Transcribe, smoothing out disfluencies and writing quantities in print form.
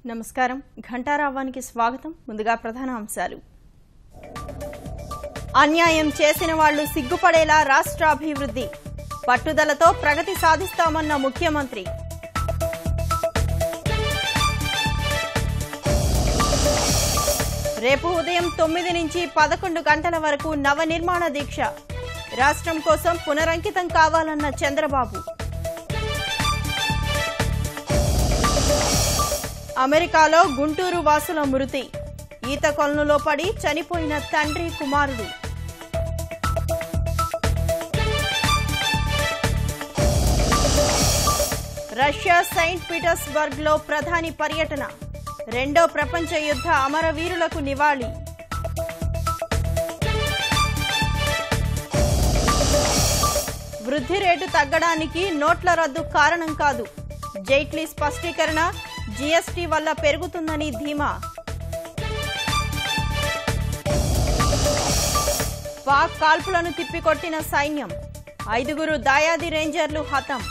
నమస్కారం ఘంటారావానికి స్వాగతం ముందుగా ప్రధాన అంశాలు అన్యాయం చేసిన వాళ్ళు సిగ్గుపడేలా రాష్ట్ర అభివృద్ధి పట్టుదలతో ప్రగతి సాధిస్తామన్న ముఖ్యమంత్రి రేపు ఉదయం 9 నుంచి 11 గంటల వరకు నవనిర్మాణ దీక్ష రాష్ట్రం కోసం పునరంకితం కావాలన్న చంద్రబాబు అమెరికాలో గుంటూరు వాసుల మృతి ఈత కొలనులో పడి చనిపోయిన తండ్రి కుమారుడు రష్యా సెయింట్ పీటర్స్బర్గ్ లో ప్రధాని పర్యటన రెండో ప్రపంచ యుద్ధ అమరవీరులకు నివాళి వృద్ధి రేటు తగ్గడానికి నోట్ల రద్దు కారణం కాదు జైట్లీ స్పష్టీకరణ జీఎస్టీ వల్ల పెరుగుతుందని ధీమా పాక్ కాల్పులను తిప్పికొట్టిన సైన్యం 5 దాయాది రేంజర్లు హతం